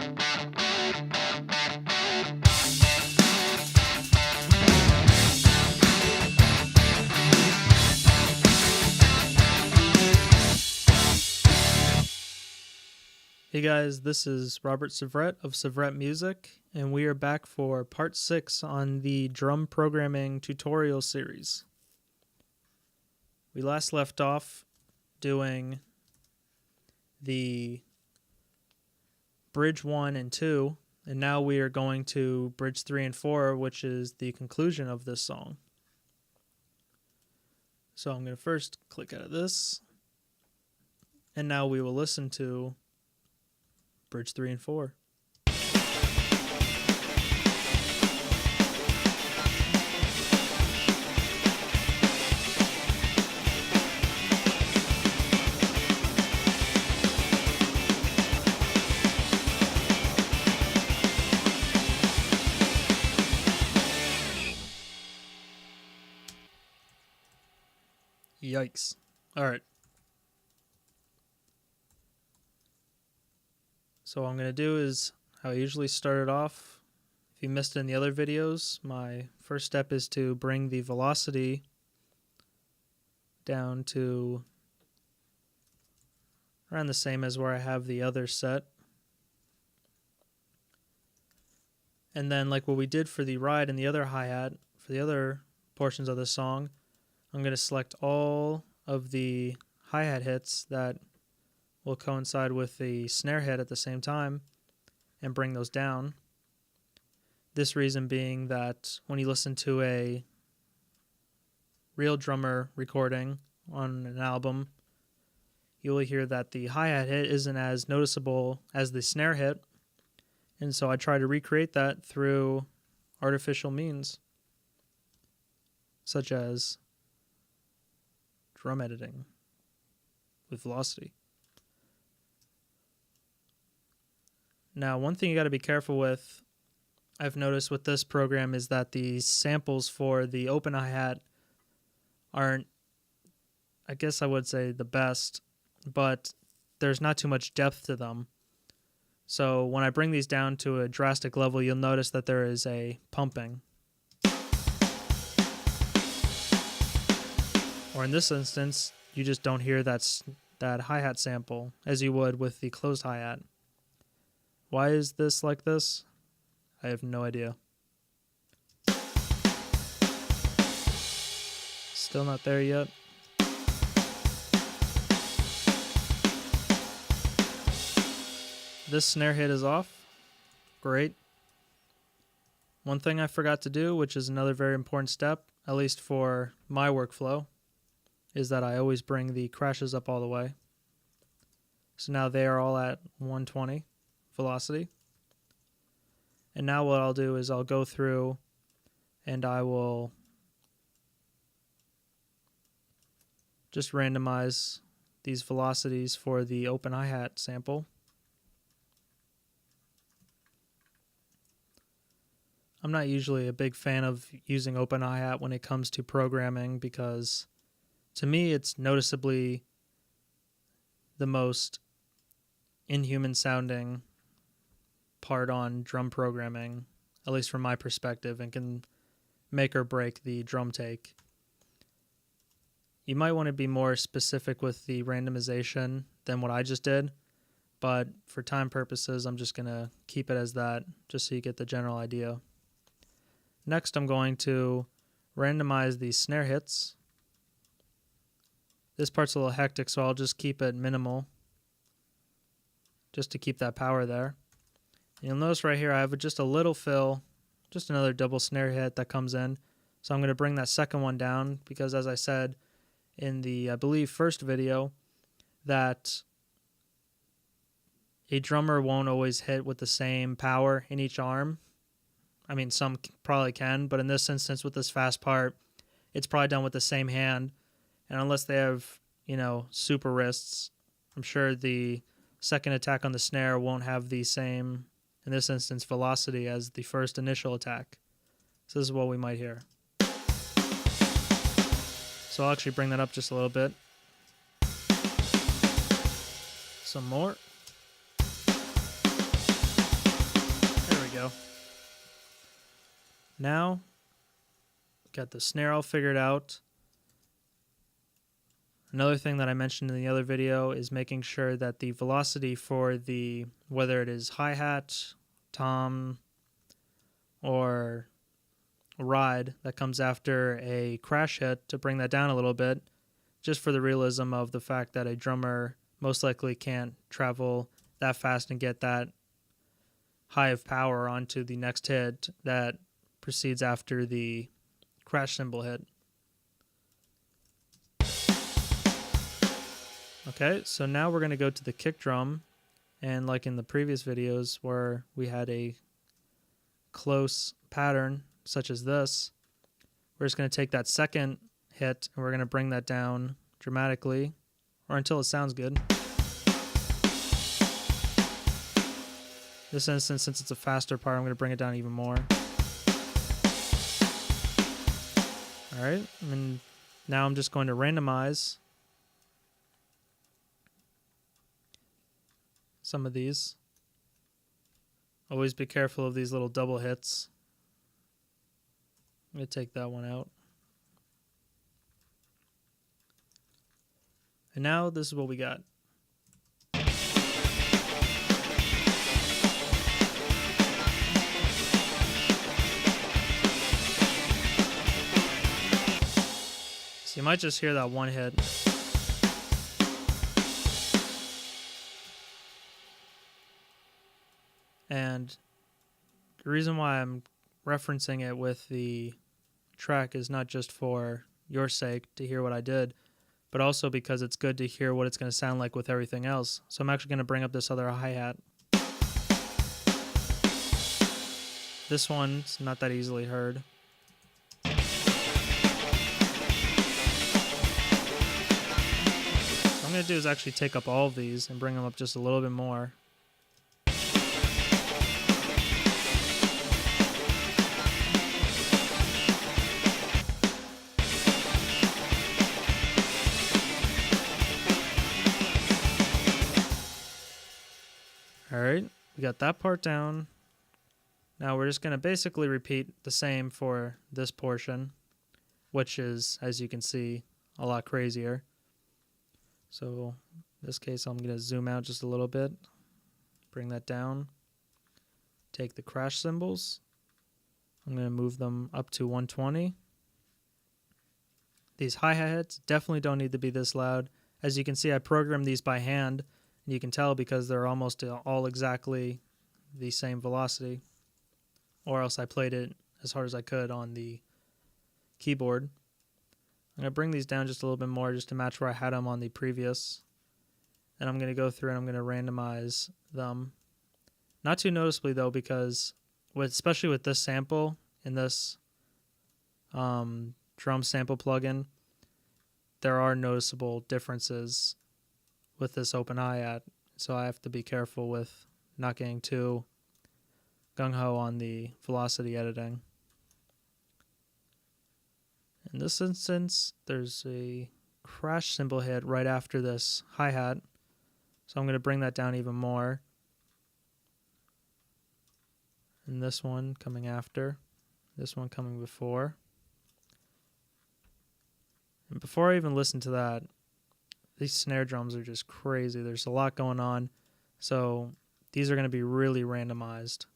Hey guys, this is Robert Syvret of Syvret Music, and we are back for part 6 on the drum programming tutorial series. We last left off doing the bridge 1 and 2, and now we are going to bridge 3 and 4, which is the conclusion of this song. So I'm going to first click out of this, and now we will listen to Bridge 3 and 4. Yikes. All right. So what I'm going to do is how I usually start it off. If you missed it in the other videos, my first step is to bring the velocity down to around the same as where I have the other set. And then like what we did for the ride and the other hi-hat, for the other portions of the song, I'm going to select all of the hi-hat hits that will coincide with the snare hit at the same time and bring those down. This reason being that when you listen to a real drummer recording on an album, you will hear that the hi-hat hit isn't as noticeable as the snare hit, and so I try to recreate that through artificial means, such as drum editing with velocity. Now, one thing you got to be careful with, I've noticed with this program, is that the samples for the open hi-hat aren't, I guess I would say, the best, but there's not too much depth to them. So when I bring these down to a drastic level, you'll notice that there is a pumping. Or in this instance, you just don't hear that hi-hat sample as you would with the closed hi-hat. Why is this like this? I have no idea. Still not there yet. This snare hit is off. Great. One thing I forgot to do, which is another very important step, at least for my workflow, is that I always bring the crashes up all the way. So now they are all at 120. Velocity. And now what I'll do is I'll go through and I will just randomize these velocities for the open hi-hat sample. I'm not usually a big fan of using open hi-hat when it comes to programming because to me it's noticeably the most inhuman sounding part on drum programming, at least from my perspective, and can make or break the drum take. You might want to be more specific with the randomization than what I just did, but for time purposes, I'm just going to keep it as that, just so you get the general idea. Next, I'm going to randomize the snare hits. This part's a little hectic, so I'll just keep it minimal, just to keep that power there. You'll notice right here I have just a little fill, just another double snare hit that comes in. So I'm going to bring that second one down because, as I said in the, I believe, first video, that a drummer won't always hit with the same power in each arm. I mean, some probably can, but in this instance with this fast part, it's probably done with the same hand. And unless they have, super wrists, I'm sure the second attack on the snare won't have the same, in this instance, velocity as the first initial attack. So this is what we might hear. So I'll actually bring that up just a little bit. Some more. Now, got the snare all figured out. Another thing that I mentioned in the other video is making sure that the velocity for the, whether it is hi-hat, tom, or a ride that comes after a crash hit, to bring that down a little bit, just for the realism of the fact that a drummer most likely can't travel that fast and get that high of power onto the next hit that proceeds after the crash cymbal hit. Okay, so now we're going to go to the kick drum, and like in the previous videos where we had a close pattern such as this, we're just going to take that second hit and we're going to bring that down dramatically, or until it sounds good. This instance, since it's a faster part, I'm going to bring it down even more. Alright, and now I'm just going to randomize some of these. Always be careful of these little double hits. I'm going to take that one out. And now this is what we got. So you might just hear that one hit. And the reason why I'm referencing it with the track is not just for your sake to hear what I did, but also because it's good to hear what it's going to sound like with everything else. So I'm actually going to bring up this other hi-hat. This one's not that easily heard. What I'm going to do is actually take up all of these and bring them up just a little bit more. Alright, we got that part down. Now we're just going to basically repeat the same for this portion, which is, as you can see, a lot crazier. So in this case, I'm going to zoom out just a little bit, bring that down, take the crash cymbals, I'm going to move them up to 120. These hi-hats definitely don't need to be this loud. As you can see, I programmed these by hand, and you can tell because they're almost all exactly the same velocity, or else I played it as hard as I could on the keyboard. I'm going to bring these down just a little bit more just to match where I had them on the previous. And I'm going to go through and I'm going to randomize them. Not too noticeably though, because especially with this sample in this drum sample plugin, there are noticeable differences with this open hi-hat. So I have to be careful with not getting too gung-ho on the velocity editing. In this instance, there's a crash cymbal hit right after this hi-hat, so I'm going to bring that down even more. And this one coming after, this one coming before. And before I even listen to that, these snare drums are just crazy. There's a lot going on, so these are going to be really randomized.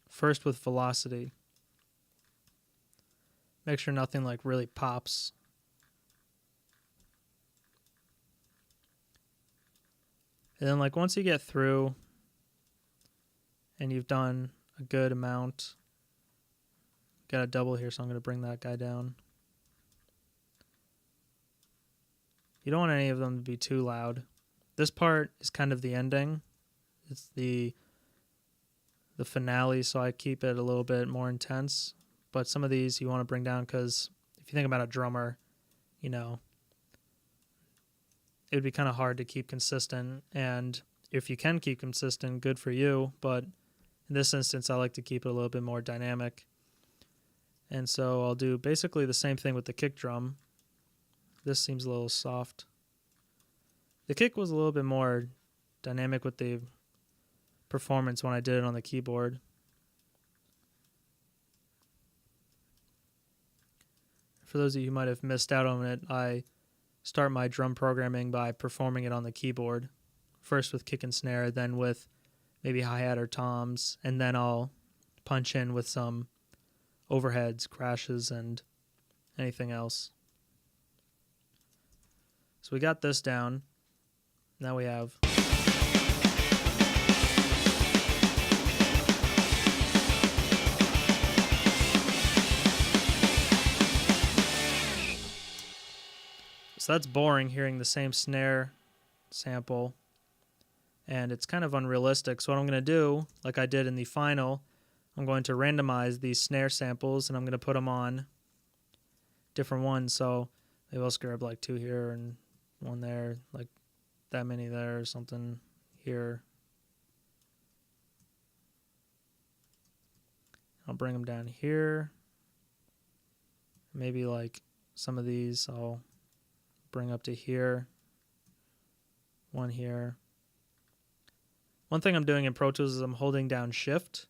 First with velocity. Make sure nothing like really pops. And then like once you get through and you've done a good amount, got a double here, so I'm going to bring that guy down. You don't want any of them to be too loud. This part is kind of the ending. It's the finale, so I keep it a little bit more intense. But some of these you want to bring down because if you think about a drummer, you know, it would be kind of hard to keep consistent. And if you can keep consistent, good for you. But in this instance, I like to keep it a little bit more dynamic. And so I'll do basically the same thing with the kick drum. This seems a little soft. The kick was a little bit more dynamic with the performance when I did it on the keyboard. For those of you who might have missed out on it, I start my drum programming by performing it on the keyboard. First with kick and snare, then with maybe hi-hat or toms, and then I'll punch in with some overheads, crashes, and anything else. So we got this down. Now we have... So that's boring, hearing the same snare sample, and it's kind of unrealistic. So what I'm going to do, like I did in the final, I'm going to randomize these snare samples, and I'm going to put them on different ones. So maybe I'll grab like 2 here and 1 there, like that many there or something here. I'll bring them down here. Maybe like some of these I'll bring up to here, 1 here. One thing I'm doing in Pro Tools is I'm holding down Shift.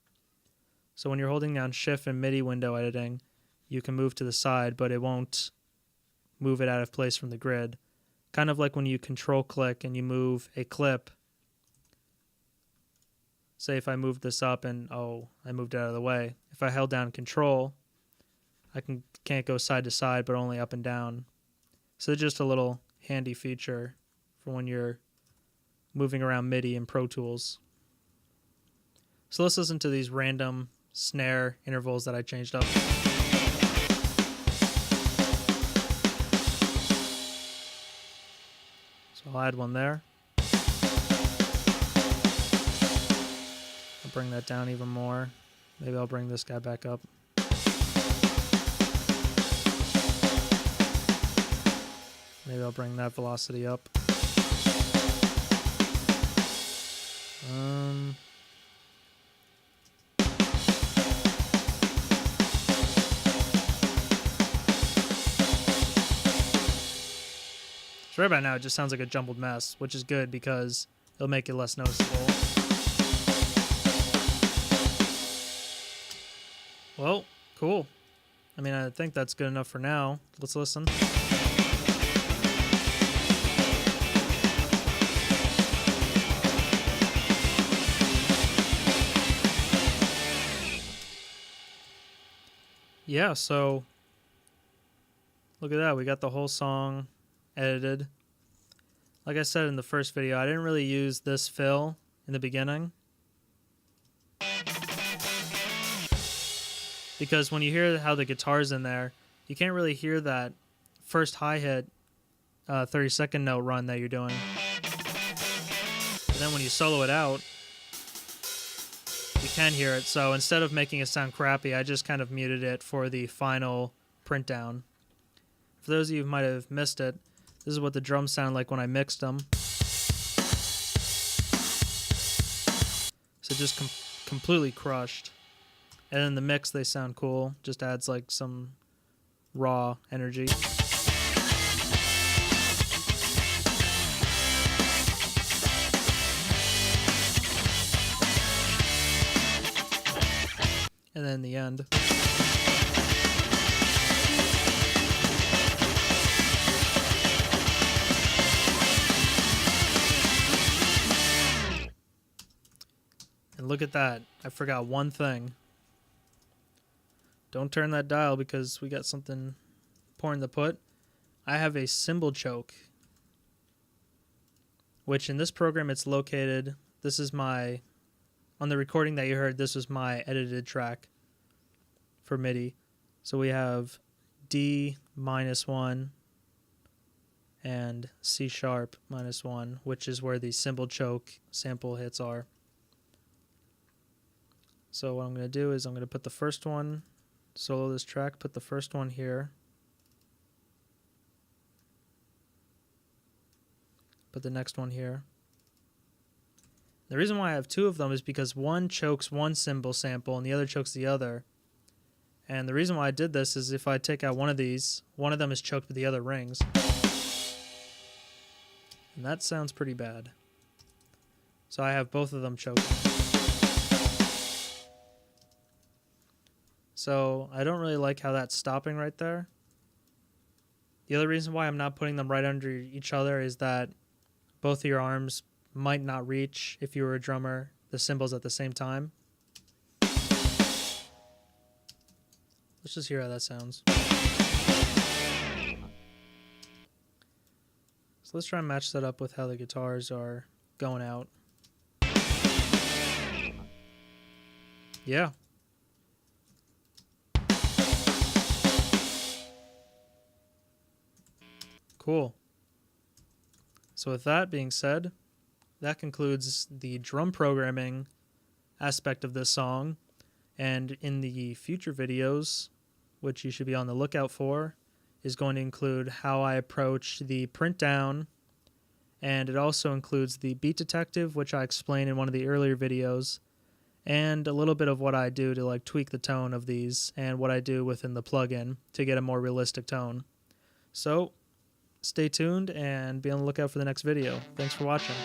So when you're holding down Shift in MIDI window editing, you can move to the side, but it won't move it out of place from the grid. Kind of like when you control click and you move a clip. Say if I move this up and, oh, I moved it out of the way. If I held down Control, I can't go side to side, but only up and down. So it's just a little handy feature for when you're moving around MIDI in Pro Tools. So let's listen to these random snare intervals that I changed up. So I'll add one there. I'll bring that down even more. Maybe I'll bring this guy back up. Maybe I'll bring that velocity up. So right about now it just sounds like a jumbled mess, which is good because it'll make it less noticeable. Well, cool. I mean, I think that's good enough for now. Let's listen. Yeah, so look at that. We got the whole song edited. Like I said in the first video, I didn't really use this fill in the beginning, because when you hear how the guitar's in there, you can't really hear that first hi-hat 30-second note run that you're doing. But then when you solo it out, you can hear it. So instead of making it sound crappy, I just kind of muted it for the final print down. For those of you who might have missed it, this is what the drums sound like when I mixed them. So just completely crushed. And in the mix they sound cool. Just adds like some raw energy. And then the end. And look at that. I forgot one thing. Don't turn that dial because we got something important to put. I have a cymbal choke, which in this program it's located. This is my, on the recording that you heard, this was my edited track for MIDI. So we have D -1 and C sharp -1, which is where the cymbal choke sample hits are. So what I'm going to do is I'm going to put the first one, solo this track, put the first one here. Put the next one here. The reason why I have 2 of them is because one chokes one cymbal sample and the other chokes the other. And the reason why I did this is if I take out one of these, one of them is choked with the other rings. And that sounds pretty bad. So I have both of them choking. So I don't really like how that's stopping right there. The other reason why I'm not putting them right under each other is that both of your arms might not reach, if you were a drummer, the cymbals at the same time. Let's just hear how that sounds. So let's try and match that up with how the guitars are going out. Yeah. Cool. So with that being said, that concludes the drum programming aspect of this song. And in the future videos, which you should be on the lookout for, is going to include how I approach the print down, and it also includes the beat detective, which I explained in one of the earlier videos, and a little bit of what I do to like tweak the tone of these and what I do within the plugin to get a more realistic tone. So stay tuned and be on the lookout for the next video. Thanks for watching.